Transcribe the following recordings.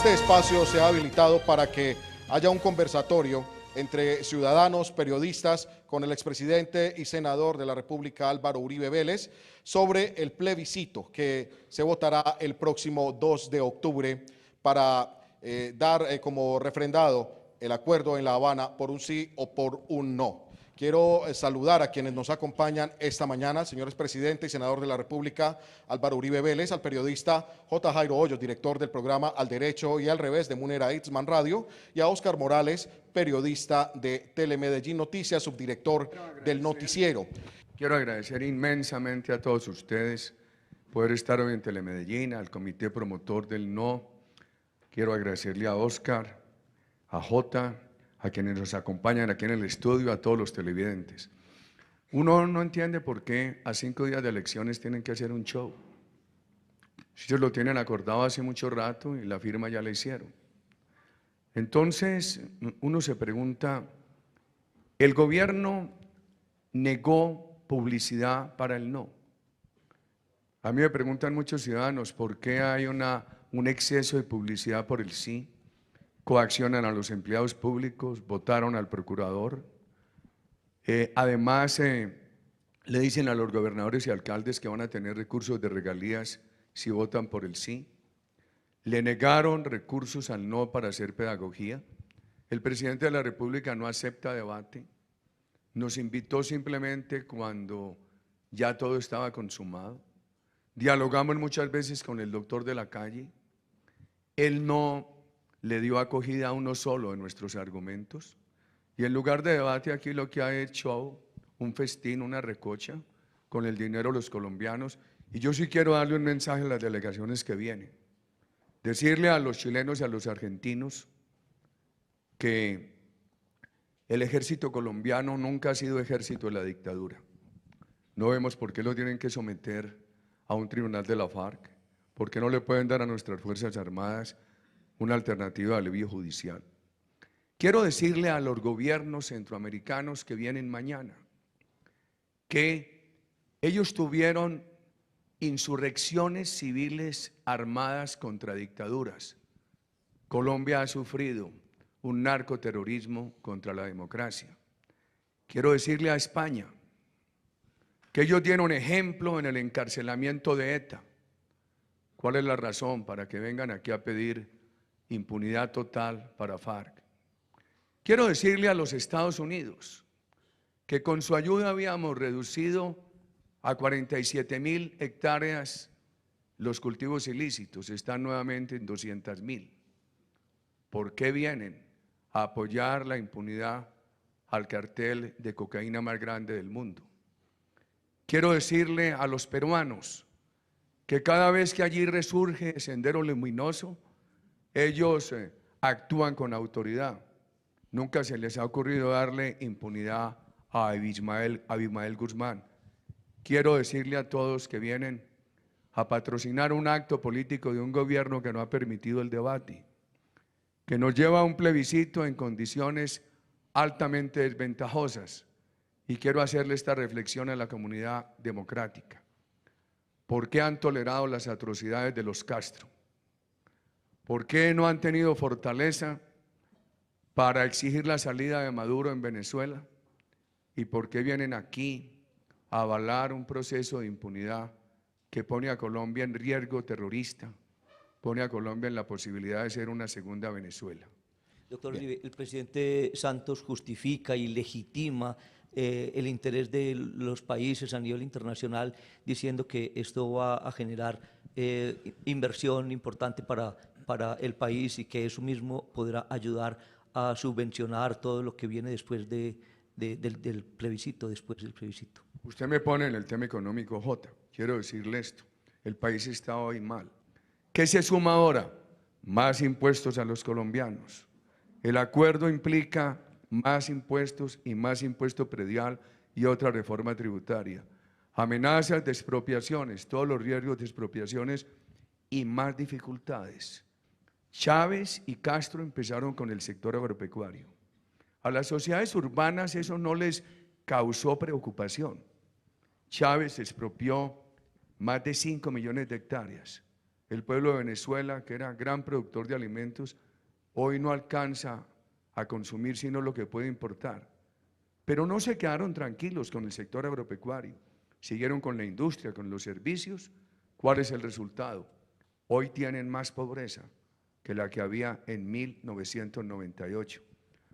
Este espacio se ha habilitado para que haya un conversatorio entre ciudadanos, periodistas, con el expresidente y senador de la República, Álvaro Uribe Vélez, sobre el plebiscito que se votará el próximo 2 de octubre para dar como refrendado el acuerdo en La Habana por un sí o por un no. Quiero saludar a quienes nos acompañan esta mañana, señores presidente y senador de la República, Álvaro Uribe Vélez, al periodista J. Jairo Hoyos, director del programa Al Derecho y al Revés de Munera Itzman Radio, y a Óscar Morales, periodista de Telemedellín Noticias, subdirector del noticiero. Quiero agradecer inmensamente a todos ustedes poder estar hoy en Telemedellín, al comité promotor del no. Quiero agradecerle a Óscar, a Jota, a quienes nos acompañan aquí en el estudio, a todos los televidentes. Uno no entiende por qué a 5 días de elecciones tienen que hacer un show. Si ellos lo tienen acordado hace mucho rato y la firma ya la hicieron. Entonces, uno se pregunta, el gobierno negó publicidad para el no. A mí me preguntan muchos ciudadanos por qué hay un exceso de publicidad por el sí. Coaccionan a los empleados públicos, votaron al procurador. Además, le dicen a los gobernadores y alcaldes que van a tener recursos de regalías si votan por el sí. Le negaron recursos al no para hacer pedagogía. El presidente de la República no acepta debate. Nos invitó simplemente cuando ya todo estaba consumado. Dialogamos muchas veces con el doctor de la calle. Él no le dio acogida a uno solo de nuestros argumentos, y en lugar de debate aquí lo que ha hecho un festín, una recocha con el dinero de los colombianos. Y yo sí quiero darle un mensaje a las delegaciones que vienen, decirle a los chilenos y a los argentinos que el ejército colombiano nunca ha sido ejército de la dictadura. No vemos por qué lo tienen que someter a un tribunal de la FARC, por qué no le pueden dar a nuestras Fuerzas Armadas una alternativa de alivio judicial. Quiero decirle a los gobiernos centroamericanos que vienen mañana que ellos tuvieron insurrecciones civiles armadas contra dictaduras. Colombia ha sufrido un narcoterrorismo contra la democracia. Quiero decirle a España que ellos dieron ejemplo en el encarcelamiento de ETA. ¿Cuál es la razón para que vengan aquí a pedir impunidad total para FARC? Quiero decirle a los Estados Unidos que con su ayuda habíamos reducido a 47.000 hectáreas los cultivos ilícitos, están nuevamente en 200.000. ¿Por qué vienen a apoyar la impunidad al cartel de cocaína más grande del mundo? Quiero decirle a los peruanos que cada vez que allí resurge Sendero Luminoso, ellos actúan con autoridad. Nunca se les ha ocurrido darle impunidad a Abimael Guzmán. Quiero decirle a todos que vienen a patrocinar un acto político de un gobierno que no ha permitido el debate, que nos lleva a un plebiscito en condiciones altamente desventajosas. Y quiero hacerle esta reflexión a la comunidad democrática. ¿Por qué han tolerado las atrocidades de los Castro? ¿Por qué no han tenido fortaleza para exigir la salida de Maduro en Venezuela? ¿Y por qué vienen aquí a avalar un proceso de impunidad que pone a Colombia en riesgo terrorista, pone a Colombia en la posibilidad de ser una segunda Venezuela? Doctor Uribe, el presidente Santos justifica y legitima el interés de los países a nivel internacional, diciendo que esto va a generar inversión importante para el país y que eso mismo podrá ayudar a subvencionar todo lo que viene después del plebiscito, Usted me pone en el tema económico, Jota. Quiero decirle esto, el país está hoy mal. ¿Qué se suma ahora? Más impuestos a los colombianos. El acuerdo implica más impuestos y más impuesto predial y otra reforma tributaria. Amenazas de expropiaciones, todos los riesgos de expropiaciones y más dificultades. Chávez y Castro empezaron con el sector agropecuario. A las sociedades urbanas eso no les causó preocupación. Chávez expropió más de 5 millones de hectáreas. El pueblo de Venezuela, que era gran productor de alimentos, hoy no alcanza a consumir sino lo que puede importar. Pero no se quedaron tranquilos con el sector agropecuario, siguieron con la industria, con los servicios. ¿Cuál es el resultado? Hoy tienen más pobreza que la que había en 1998.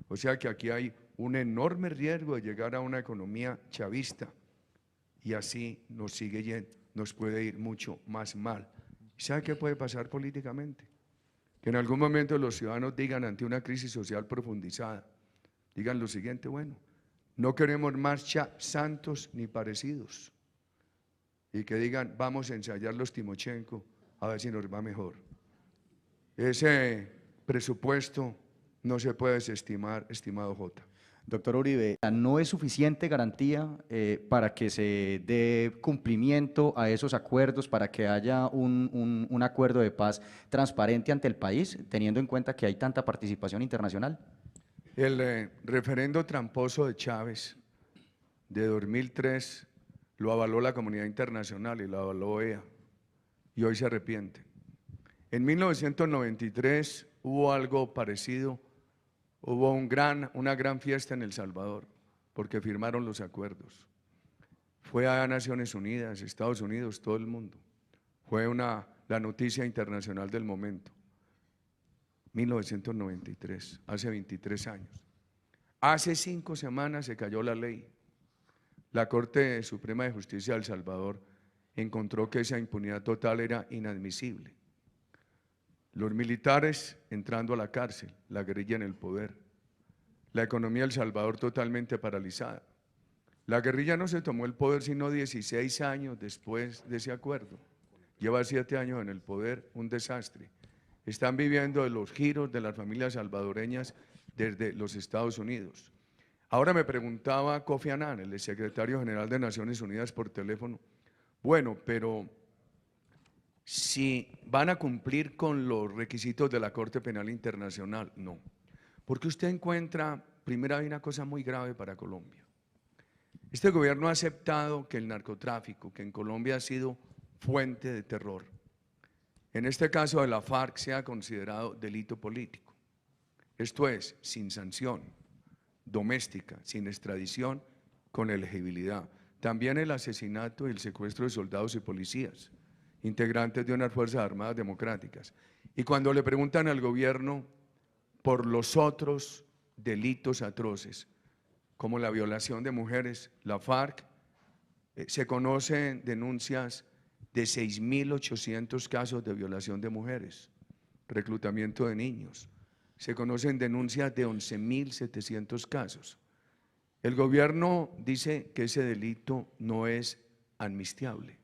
O sea que aquí hay un enorme riesgo de llegar a una economía chavista y así nos puede ir mucho más mal. ¿Sabe qué puede pasar políticamente? Que en algún momento los ciudadanos digan ante una crisis social profundizada, digan lo siguiente: bueno, no queremos más santos ni parecidos, y que digan vamos a ensayar los Timochenko a ver si nos va mejor. Ese presupuesto no se puede desestimar, estimado Jota. Doctor Uribe, ¿no es suficiente garantía para que se dé cumplimiento a esos acuerdos, para que haya un acuerdo de paz transparente ante el país, teniendo en cuenta que hay tanta participación internacional? El referendo tramposo de Chávez de 2003 lo avaló la comunidad internacional y lo avaló OEA, y hoy se arrepiente. En 1993 hubo algo parecido. Hubo una gran fiesta en El Salvador, porque firmaron los acuerdos. Fue a Naciones Unidas, Estados Unidos, todo el mundo. Fue la noticia internacional del momento. 1993, hace 23 años. Hace 5 semanas se cayó la ley. La Corte Suprema de Justicia de El Salvador encontró que esa impunidad total era inadmisible. Los militares entrando a la cárcel, la guerrilla en el poder, la economía de El Salvador totalmente paralizada. La guerrilla no se tomó el poder sino 16 años después de ese acuerdo. Lleva 7 años en el poder, un desastre. Están viviendo de los giros de las familias salvadoreñas desde los Estados Unidos. Ahora me preguntaba Kofi Annan, el secretario general de Naciones Unidas, por teléfono, bueno, pero si van a cumplir con los requisitos de la Corte Penal Internacional. No, porque usted encuentra, primero, hay una cosa muy grave para Colombia. Este gobierno ha aceptado que el narcotráfico, que en Colombia ha sido fuente de terror, en este caso de la FARC, sea considerado delito político. Esto es, sin sanción doméstica, sin extradición, con elegibilidad. También el asesinato y el secuestro de soldados y policías, integrantes de unas Fuerzas Armadas democráticas. Y cuando le preguntan al gobierno por los otros delitos atroces, como la violación de mujeres, la FARC, se conocen denuncias de 6.800 casos de violación de mujeres, reclutamiento de niños. Se conocen denuncias de 11.700 casos. El gobierno dice que ese delito no es amnistiable.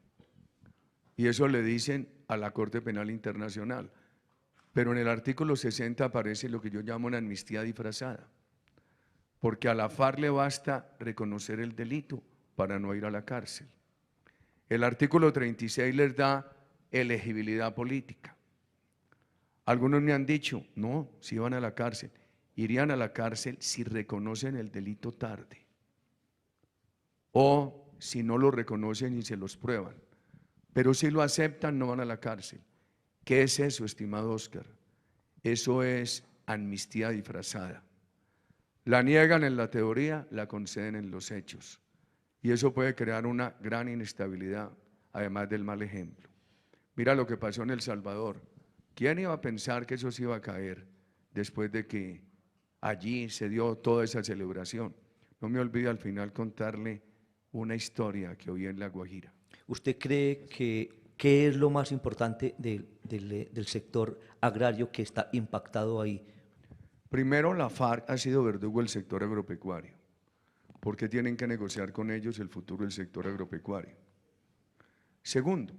Y eso le dicen a la Corte Penal Internacional. Pero en el artículo 60 aparece lo que yo llamo una amnistía disfrazada. Porque a la FARC le basta reconocer el delito para no ir a la cárcel. El artículo 36 les da elegibilidad política. Algunos me han dicho, no, si van a la cárcel, irían a la cárcel si reconocen el delito tarde. O si no lo reconocen y se los prueban. Pero si lo aceptan, no van a la cárcel. ¿Qué es eso, estimado Oscar? Eso es amnistía disfrazada. La niegan en la teoría, la conceden en los hechos. Y eso puede crear una gran inestabilidad, además del mal ejemplo. Mira lo que pasó en El Salvador. ¿Quién iba a pensar que eso se iba a caer después de que allí se dio toda esa celebración? No me olvido al final contarle una historia que oí en La Guajira. ¿Usted cree que qué es lo más importante del sector agrario que está impactado ahí? Primero, la FARC ha sido verdugo del sector agropecuario, porque tienen que negociar con ellos el futuro del sector agropecuario. Segundo,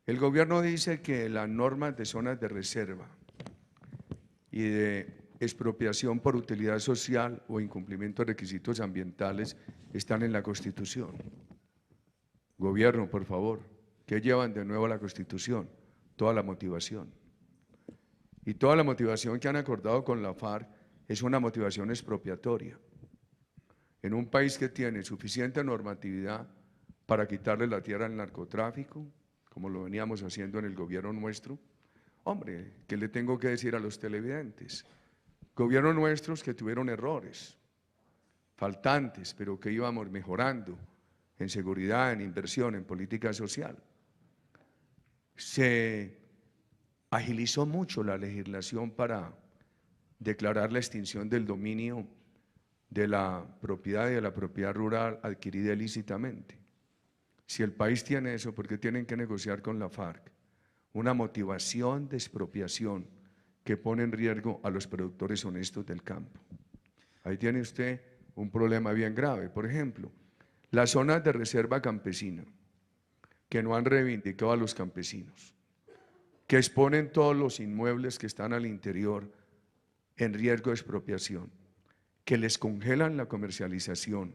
el gobierno dice que las normas de zonas de reserva y de expropiación por utilidad social o incumplimiento de requisitos ambientales están en la Constitución. Gobierno, por favor, ¿qué llevan de nuevo a la Constitución? Toda la motivación. Y toda la motivación que han acordado con la FARC es una motivación expropiatoria. En un país que tiene suficiente normatividad para quitarle la tierra al narcotráfico, como lo veníamos haciendo en el gobierno nuestro. Hombre, ¿qué le tengo que decir a los televidentes? Gobiernos nuestros que tuvieron errores, faltantes, pero que íbamos mejorando en seguridad, en inversión, en política social. Se agilizó mucho la legislación para declarar la extinción del dominio de la propiedad y de la propiedad rural adquirida ilícitamente. Si el país tiene eso, ¿por qué tienen que negociar con la FARC? Una motivación de expropiación que pone en riesgo a los productores honestos del campo. Ahí tiene usted un problema bien grave. Por ejemplo, las zonas de reserva campesina que no han reivindicado a los campesinos, que exponen todos los inmuebles que están al interior en riesgo de expropiación, que les congelan la comercialización.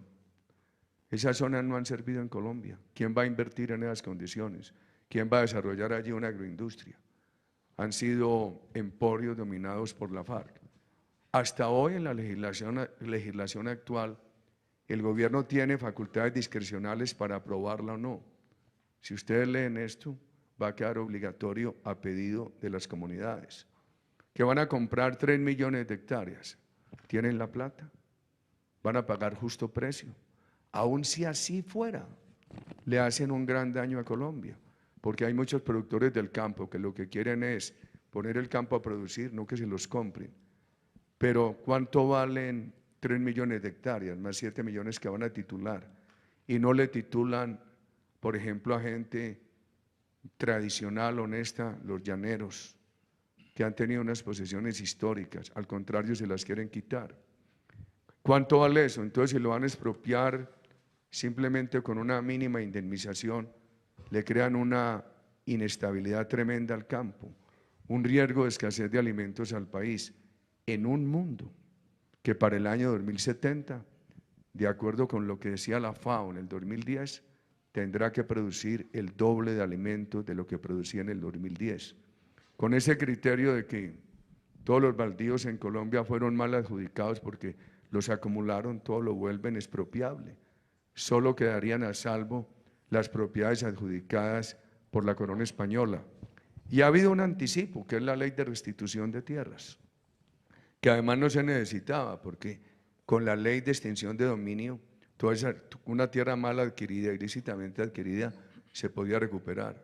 Esas zonas no han servido en Colombia. ¿Quién va a invertir en esas condiciones? ¿Quién va a desarrollar allí una agroindustria? Han sido emporios dominados por la FARC. Hasta hoy en la legislación actual, el gobierno tiene facultades discrecionales para aprobarla o no. Si ustedes leen esto, va a quedar obligatorio a pedido de las comunidades, que van a comprar 3 millones de hectáreas. ¿Tienen la plata? ¿Van a pagar justo precio? Aun si así fuera, le hacen un gran daño a Colombia, porque hay muchos productores del campo que lo que quieren es poner el campo a producir, no que se los compren. Pero ¿cuánto valen 3 millones de hectáreas, más 7 millones que van a titular? Y no le titulan, por ejemplo, a gente tradicional, honesta, los llaneros, que han tenido unas posesiones históricas, al contrario se las quieren quitar. ¿Cuánto vale eso? Entonces, si lo van a expropiar simplemente con una mínima indemnización, le crean una inestabilidad tremenda al campo, un riesgo de escasez de alimentos al país, en un mundo que para el año 2070, de acuerdo con lo que decía la FAO en el 2010, tendrá que producir el doble de alimentos de lo que producía en el 2010. Con ese criterio de que todos los baldíos en Colombia fueron mal adjudicados porque los acumularon, todo lo vuelven expropiable. Solo quedarían a salvo las propiedades adjudicadas por la corona española. Y ha habido un anticipo, que es la ley de restitución de tierras, que además no se necesitaba, porque con la ley de extinción de dominio, una tierra mal adquirida, ilícitamente adquirida, se podía recuperar.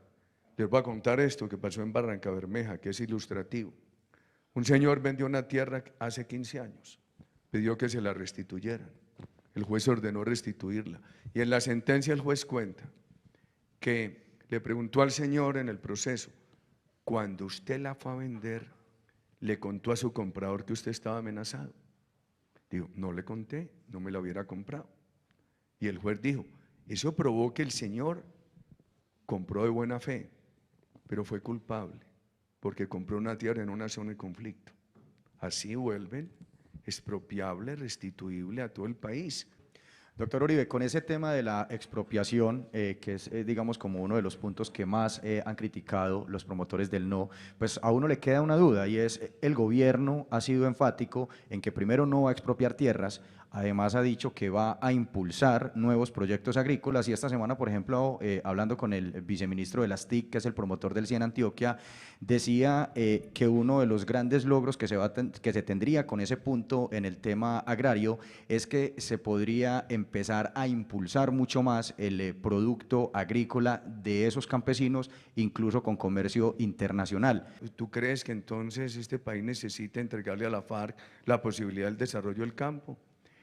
Les voy a contar esto que pasó en Barranca Bermeja, que es ilustrativo. Un señor vendió una tierra hace 15 años, pidió que se la restituyeran. El juez ordenó restituirla. Y en la sentencia el juez cuenta que le preguntó al señor en el proceso, cuando usted la fue a vender, ¿le contó a su comprador que usted estaba amenazado? Digo, no le conté, no me la hubiera comprado. Y el juez dijo, eso probó que el señor compró de buena fe, pero fue culpable, porque compró una tierra en una zona de conflicto. Así vuelven expropiable, restituible a todo el país. Doctor Uribe, con ese tema de la expropiación, que es, digamos, como uno de los puntos que más han criticado los promotores del no, pues a uno le queda una duda y es, el gobierno ha sido enfático en que primero no va a expropiar tierras, además ha dicho que va a impulsar nuevos proyectos agrícolas y esta semana, por ejemplo, hablando con el viceministro de las TIC, que es el promotor del CIE en Antioquia, decía que uno de los grandes logros que se tendría con ese punto en el tema agrario es que se podría empezar a impulsar mucho más el producto agrícola de esos campesinos, incluso con comercio internacional. ¿Tú crees que entonces este país necesita entregarle a la FARC la posibilidad del desarrollo del campo?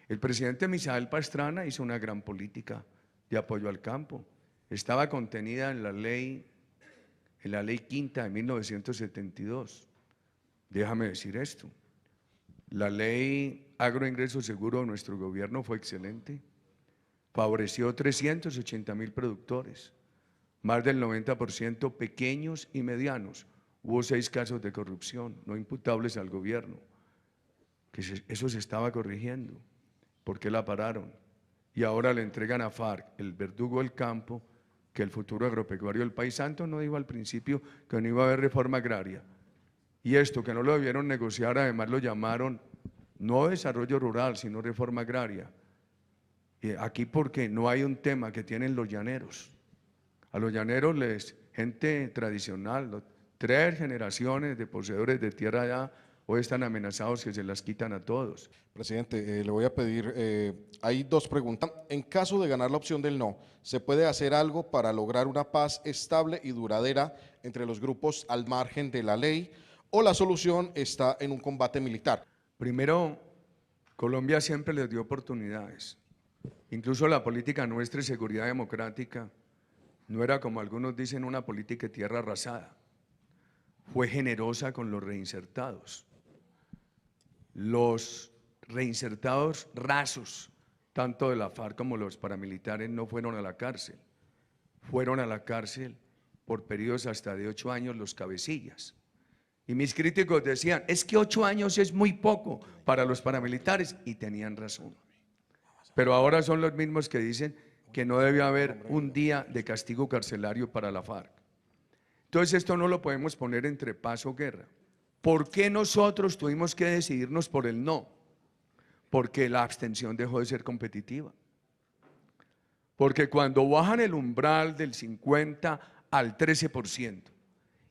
El presidente Misael Pastrana hizo una gran política de apoyo al campo. Estaba contenida en la ley quinta de 1972. Déjame decir esto. La ley agroingreso seguro de nuestro gobierno fue excelente. Favoreció 380.000 productores, más del 90% pequeños y medianos. Hubo 6 casos de corrupción no imputables al gobierno, eso se estaba corrigiendo. ¿Por qué la pararon? Y ahora le entregan a FARC, el verdugo del campo, que el futuro agropecuario del país. Santos no dijo al principio que no iba a haber reforma agraria. Y esto, que no lo debieron negociar, además lo llamaron no desarrollo rural, sino reforma agraria. Y aquí porque no hay un tema que tienen los llaneros. A los llaneros les gente tradicional, 3 generaciones de poseedores de tierra allá, hoy están amenazados que se las quitan a todos. Presidente, le voy a pedir, hay 2 preguntas. En caso de ganar la opción del no, ¿se puede hacer algo para lograr una paz estable y duradera entre los grupos al margen de la ley o la solución está en un combate militar? Primero, Colombia siempre les dio oportunidades. Incluso la política nuestra de seguridad democrática no era, como algunos dicen, una política de tierra arrasada. Fue generosa con los reinsertados. Los reinsertados rasos, tanto de la FARC como los paramilitares, no fueron a la cárcel. Fueron a la cárcel por periodos hasta de 8 años los cabecillas. Y mis críticos decían, es que 8 años es muy poco para los paramilitares, y tenían razón. Pero ahora son los mismos que dicen que no debe haber un día de castigo carcelario para la FARC. Entonces esto no lo podemos poner entre paz o guerra. ¿Por qué nosotros tuvimos que decidirnos por el no? Porque la abstención dejó de ser competitiva. Porque cuando bajan el umbral del 50 al 13%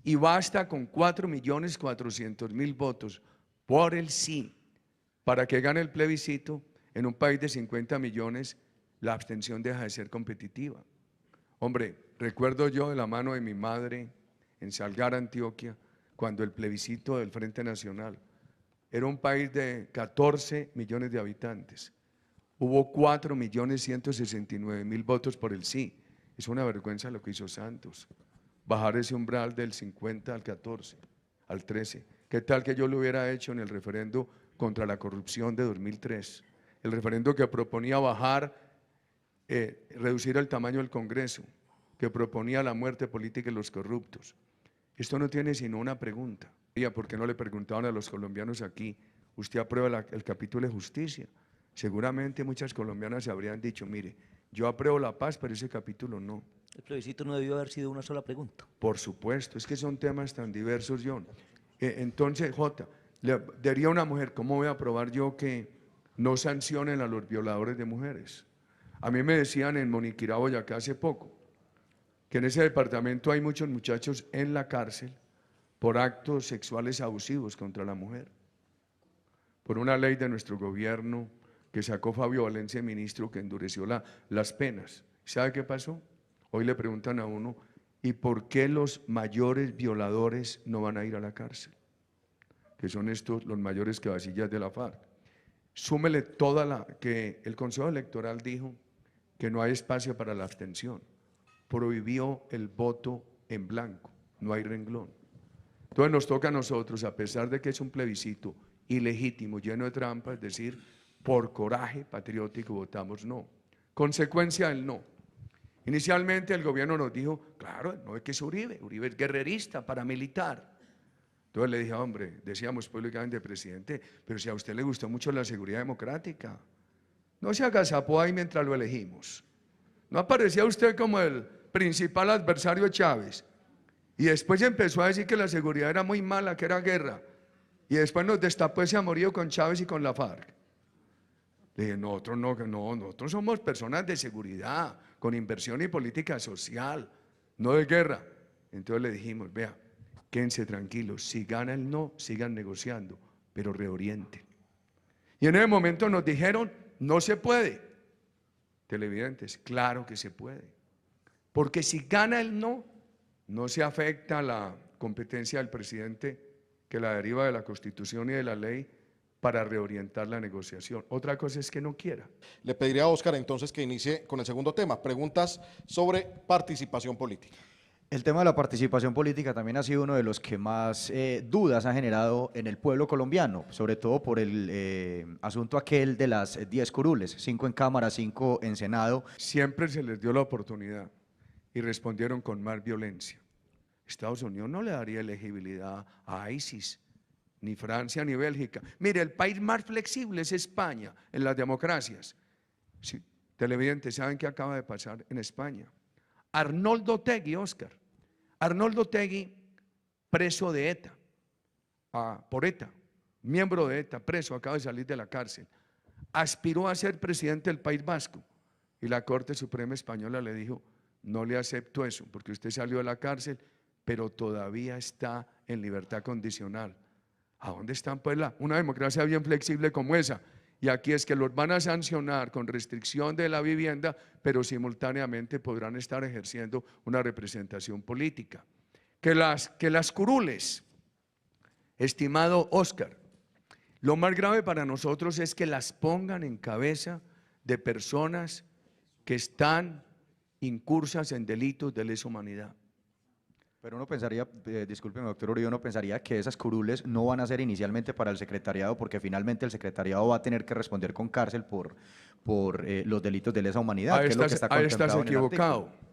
y basta con 4.400.000 votos por el sí para que gane el plebiscito, en un país de 50 millones, la abstención deja de ser competitiva. Hombre, recuerdo yo de la mano de mi madre en Salgar, Antioquia, cuando el plebiscito del Frente Nacional era un país de 14 millones de habitantes. Hubo 4.169.000 votos por el sí. Es una vergüenza lo que hizo Santos, bajar ese umbral del 50 al 14, al 13. ¿Qué tal que yo lo hubiera hecho en el referendo contra la corrupción de 2003? El referendo que proponía reducir el tamaño del Congreso, que proponía la muerte política de los corruptos. Esto no tiene sino una pregunta. ¿Por qué no le preguntaban a los colombianos aquí, usted aprueba el capítulo de justicia? Seguramente muchas colombianas habrían dicho, mire, yo apruebo la paz, pero ese capítulo no. El plebiscito no debió haber sido una sola pregunta. Por supuesto, es que son temas tan diversos, John. Entonces, Jota, le diría a una mujer, ¿cómo voy a aprobar yo que no sancionen a los violadores de mujeres? A mí me decían en Moniquirá, Boyacá, hace poco, que en ese departamento hay muchos muchachos en la cárcel por actos sexuales abusivos contra la mujer, por una ley de nuestro gobierno que sacó Fabio Valencia, ministro, que endureció las penas. ¿Sabe qué pasó? Hoy le preguntan a uno, ¿y por qué los mayores violadores no van a ir a la cárcel? Que son estos los mayores cabecillas de la FARC. Súmele que el Consejo Electoral dijo que no hay espacio para la abstención, prohibió el voto en blanco, no hay renglón. Entonces nos toca a nosotros, a pesar de que es un plebiscito ilegítimo, lleno de trampas, es decir, por coraje patriótico votamos no. Consecuencia del no. Inicialmente el gobierno nos dijo, claro, no es que es Uribe es guerrerista, paramilitar. Entonces le dije, hombre, decíamos públicamente, presidente, pero si a usted le gustó mucho la seguridad democrática, no se agazapó ahí mientras lo elegimos. ¿No aparecía usted como el principal adversario de Chávez? Y después empezó a decir que la seguridad era muy mala, que era guerra. Y después nos destapó ese amorío con Chávez y con la FARC. Le dije, nosotros nosotros somos personas de seguridad, con inversión y política social, no de guerra. Entonces le dijimos, vea, quédense tranquilos, si gana el no, sigan negociando, pero reorienten. Y en ese momento nos dijeron, no se puede. Televidentes, claro que se puede. Porque si gana el no, no se afecta la competencia del presidente que la deriva de la Constitución y de la ley para reorientar la negociación. Otra cosa es que no quiera. Le pediría a Óscar entonces que inicie con el segundo tema, preguntas sobre participación política. El tema de la participación política también ha sido uno de los que más dudas ha generado en el pueblo colombiano, sobre todo por el asunto aquel de las 10 curules, 5 en Cámara, 5 en Senado. Siempre se les dio la oportunidad y respondieron con más violencia. Estados Unidos no le daría elegibilidad a ISIS, ni Francia ni Bélgica. Mire, el país más flexible es España en las democracias. Sí, televidentes, ¿saben qué acaba de pasar en España? Arnoldo Otegi, Óscar. Arnoldo Otegi, preso de ETA, por ETA, miembro de ETA, preso, acaba de salir de la cárcel. Aspiró a ser presidente del País Vasco y la Corte Suprema Española le dijo, no le acepto eso, porque usted salió de la cárcel, pero todavía está en libertad condicional. ¿A dónde están pues una democracia bien flexible como esa? Y aquí es que los van a sancionar con restricción de la vivienda, pero simultáneamente podrán estar ejerciendo una representación política. Que las curules, estimado Oscar, lo más grave para nosotros es que las pongan en cabeza de personas que están incursas en delitos de lesa humanidad. Pero uno pensaría, discúlpeme doctor Uribe, uno pensaría que esas curules no van a ser inicialmente para el secretariado, porque finalmente el secretariado va a tener que responder con cárcel por los delitos de lesa humanidad, que es lo que está Ahí contemplado estás en el equivocado. artículo.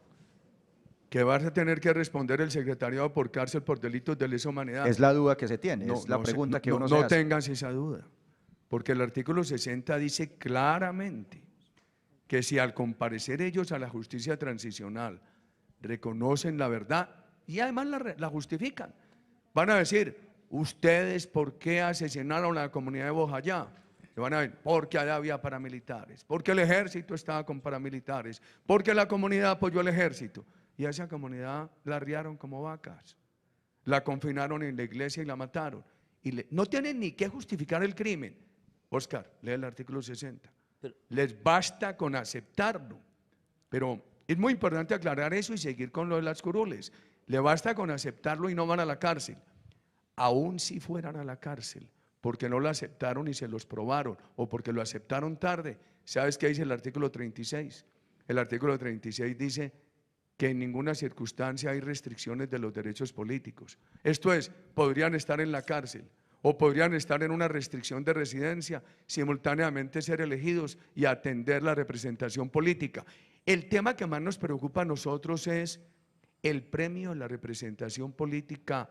Que vas a tener que responder el secretariado por cárcel por delitos de lesa humanidad. Es la duda que se tiene, No, es la no pregunta que uno no se hace. tengas esa duda, porque el artículo 60 dice claramente que si al comparecer ellos a la justicia transicional reconocen la verdad y además la justifican, van a decir, ustedes ¿por qué asesinaron a la comunidad de Bojayá? Y van a ver, porque allá había paramilitares, porque el ejército estaba con paramilitares, porque la comunidad apoyó al ejército, y a esa comunidad la arriaron como vacas, la confinaron en la iglesia y la mataron, y no tienen ni que justificar el crimen. Oscar, lee el artículo 60. Les basta con aceptarlo, pero es muy importante aclarar eso y seguir con lo de las curules. Le basta con aceptarlo y no van a la cárcel. Aún si fueran a la cárcel, porque no lo aceptaron y se los probaron, o porque lo aceptaron tarde. ¿Sabes qué dice el artículo 36? El artículo 36 dice que en ninguna circunstancia hay restricciones de los derechos políticos. Esto es, podrían estar en la cárcel o podrían estar en una restricción de residencia, simultáneamente ser elegidos y atender la representación política. El tema que más nos preocupa a nosotros es el premio de la representación política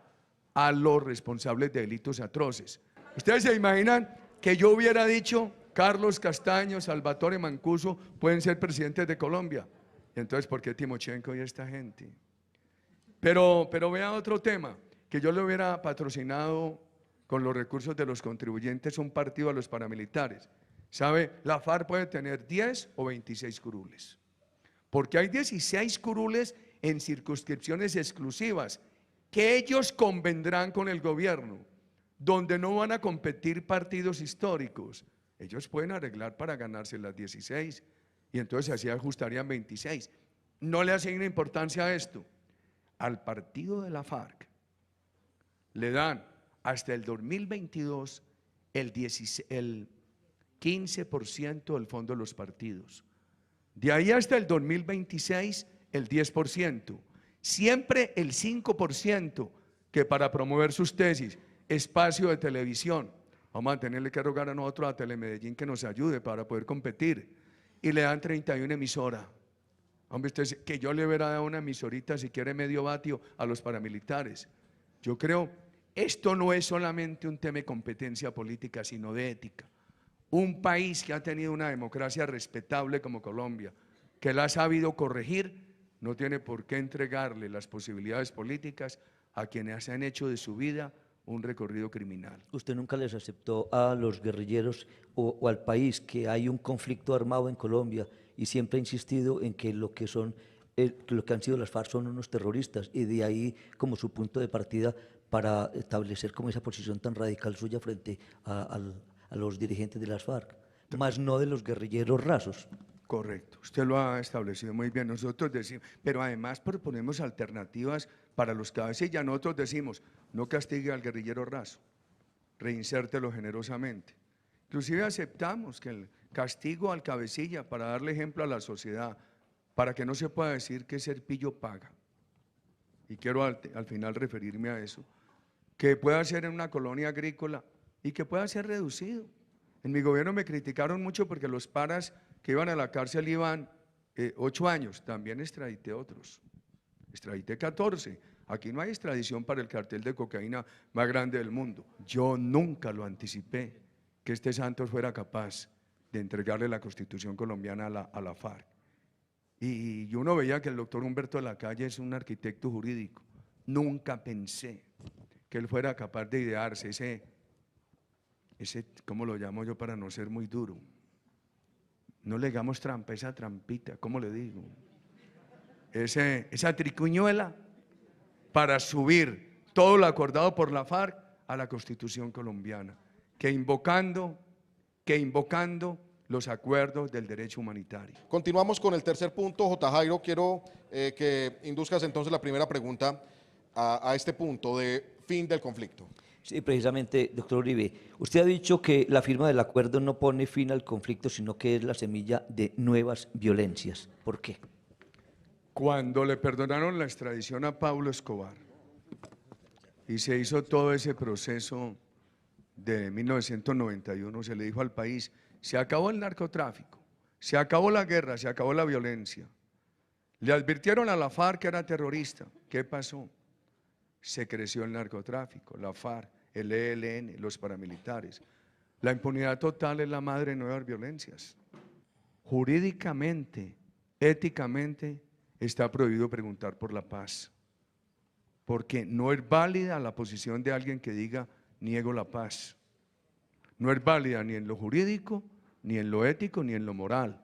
a los responsables de delitos atroces. ¿Ustedes se imaginan que yo hubiera dicho Carlos Castaño, Salvatore Mancuso pueden ser presidentes de Colombia? Entonces, ¿por qué Timochenko y esta gente? Pero vea otro tema, que yo le hubiera patrocinado con los recursos de los contribuyentes un partido a los paramilitares. ¿Sabe? La FARC puede tener 10 o 26 curules, porque hay 16 curules en circunscripciones exclusivas que ellos convendrán con el gobierno, donde no van a competir partidos históricos. Ellos pueden arreglar para ganarse las 16 y entonces así ajustarían 26. No le asigna importancia a esto. Al partido de la FARC le dan hasta el 2022 el 15% del fondo de los partidos. De ahí hasta el 2026 el 10%. Siempre el 5% que para promover sus tesis, espacio de televisión. Vamos a tenerle que rogar a nosotros a Telemedellín que nos ayude para poder competir. Y le dan 31 emisoras. Hombre, usted, que yo le hubiera dado una emisorita si quiere medio vatio a los paramilitares. Yo creo, esto no es solamente un tema de competencia política, sino de ética. Un país que ha tenido una democracia respetable como Colombia, que la ha sabido corregir, no tiene por qué entregarle las posibilidades políticas a quienes han hecho de su vida un recorrido criminal. ¿Usted nunca les aceptó a los guerrilleros o al país que hay un conflicto armado en Colombia y siempre ha insistido en que lo que han sido las FARC son unos terroristas y de ahí como su punto de partida para establecer como esa posición tan radical suya frente a los dirigentes de las FARC, más no de los guerrilleros rasos? Correcto, usted lo ha establecido muy bien. Nosotros decimos, pero además proponemos alternativas para los cabecillas. Nosotros decimos, no castigue al guerrillero raso, reinsértelo generosamente. Inclusive aceptamos que el castigo al cabecilla para darle ejemplo a la sociedad, para que no se pueda decir que ser pillo paga. Y quiero al final referirme a eso, que pueda ser en una colonia agrícola y que pueda ser reducido. En mi gobierno me criticaron mucho porque los paras que iban a la cárcel iban 8 años, también extradité otros, extradité 14. Aquí no hay extradición para el cartel de cocaína más grande del mundo. Yo nunca lo anticipé, que este Santos fuera capaz de entregarle la Constitución colombiana a la FARC. Y uno veía que el doctor Humberto de la Calle es un arquitecto jurídico. Nunca pensé que él fuera capaz de idearse ese, ¿cómo lo llamo yo para no ser muy duro? No le hagamos trampa, esa trampita, ¿cómo le digo? esa tricuñuela para subir todo lo acordado por la FARC a la Constitución colombiana, que invocando los acuerdos del derecho humanitario. Continuamos con el tercer punto. J. Jairo, quiero que induzcas entonces la primera pregunta a este punto de fin del conflicto. Sí, precisamente, doctor Uribe, usted ha dicho que la firma del acuerdo no pone fin al conflicto, sino que es la semilla de nuevas violencias. ¿Por qué? Cuando le perdonaron la extradición a Pablo Escobar y se hizo todo ese proceso de 1991, se le dijo al país, se acabó el narcotráfico, se acabó la guerra, se acabó la violencia. Le advirtieron a la FARC que era terrorista. ¿Qué pasó? Se creció el narcotráfico, la FARC, el ELN, los paramilitares. La impunidad total es la madre de nuevas violencias. Jurídicamente, éticamente, está prohibido preguntar por la paz, porque no es válida la posición de alguien que diga niego la paz. No es válida ni en lo jurídico, ni en lo ético, ni en lo moral.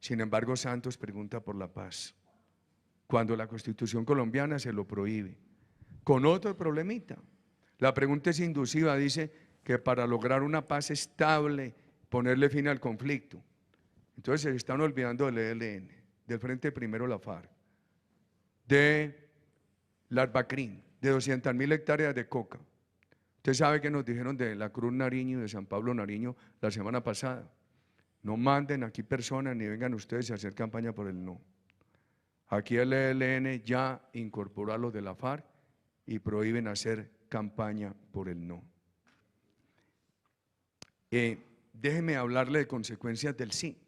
Sin embargo, Santos pregunta por la paz, cuando la Constitución colombiana se lo prohíbe. Con otro problemita, la pregunta es induciva, dice que para lograr una paz estable, ponerle fin al conflicto. Entonces se están olvidando del ELN, del Frente Primero la FARC, de las BACRIN, de 200.000 hectáreas de coca. Usted sabe que nos dijeron de la Cruz Nariño, de San Pablo Nariño, la semana pasada. No manden aquí personas ni vengan ustedes a hacer campaña por el no. Aquí el ELN ya incorporó a los de la FARC y prohíben hacer campaña por el no. Déjeme hablarle de consecuencias del sí.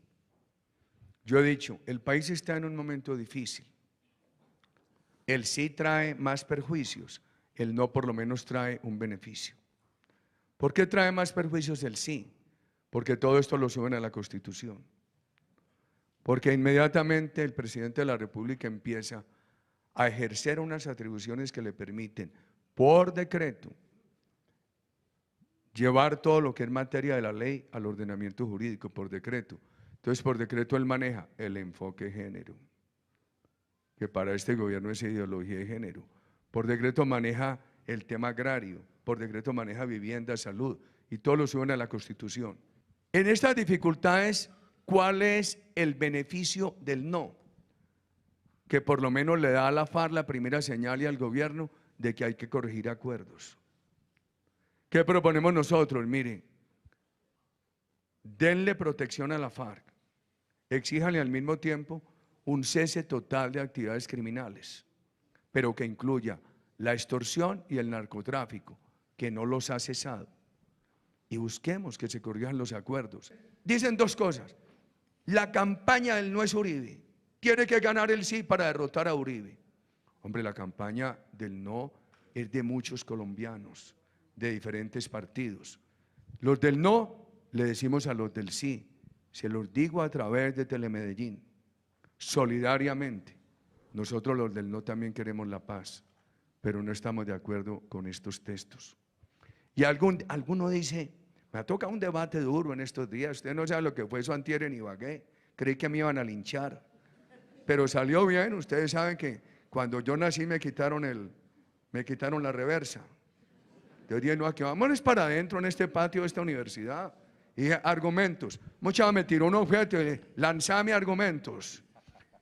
Yo he dicho, el país está en un momento difícil. El sí trae más perjuicios, el no por lo menos trae un beneficio. ¿Por qué trae más perjuicios el sí? Porque todo esto lo suben a la Constitución. Porque inmediatamente el presidente de la República empieza a ejercer unas atribuciones que le permiten, por decreto, llevar todo lo que es materia de la ley al ordenamiento jurídico, por decreto. Entonces, por decreto él maneja el enfoque de género, que para este gobierno es ideología de género. Por decreto maneja el tema agrario, por decreto maneja vivienda, salud, y todo lo suben a la Constitución. En estas dificultades, ¿cuál es el beneficio del no? Que por lo menos le da a la FARC la primera señal y al gobierno de que hay que corregir acuerdos. ¿Qué proponemos nosotros? Miren, denle protección a la FARC, exíjanle al mismo tiempo un cese total de actividades criminales, pero que incluya la extorsión y el narcotráfico, que no los ha cesado. Y busquemos que se corrijan los acuerdos. Dicen dos cosas: la campaña del no es Uribe, tiene que ganar el sí para derrotar a Uribe. Hombre, la campaña del no es de muchos colombianos, de diferentes partidos. Los del no le decimos a los del sí, se los digo a través de Telemedellín, solidariamente. Nosotros los del no también queremos la paz, pero no estamos de acuerdo con estos textos. Y alguno dice, me ha tocado un debate duro en estos días, usted no sabe lo que fue eso antier en Ibagué, creí que me iban a linchar, pero salió bien. Ustedes saben que cuando yo nací me quitaron la reversa. Yo dije, no, aquí vámonos para adentro en este patio de esta universidad. Y dije, argumentos. Mucha me tiró un objeto y dije, lanzame argumentos.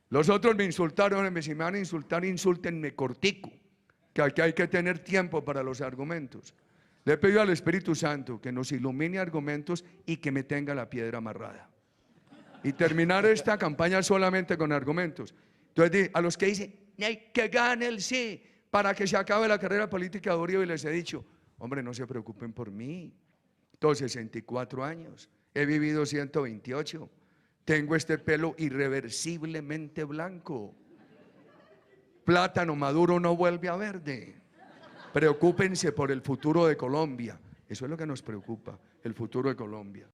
Los otros me insultaron, si me van a insultar, insúltenme cortico, que aquí hay que tener tiempo para los argumentos. Le he pedido al Espíritu Santo que nos ilumine argumentos y que me tenga la piedra amarrada. Y terminar esta campaña solamente con argumentos. Entonces, a los que dicen, que gane el sí, para que se acabe la carrera política de Uribe, les he dicho, hombre, no se preocupen por mí. Tengo 64 años, he vivido 128, tengo este pelo irreversiblemente blanco. Plátano maduro no vuelve a verde. Preocúpense por el futuro de Colombia. Eso es lo que nos preocupa, el futuro de Colombia.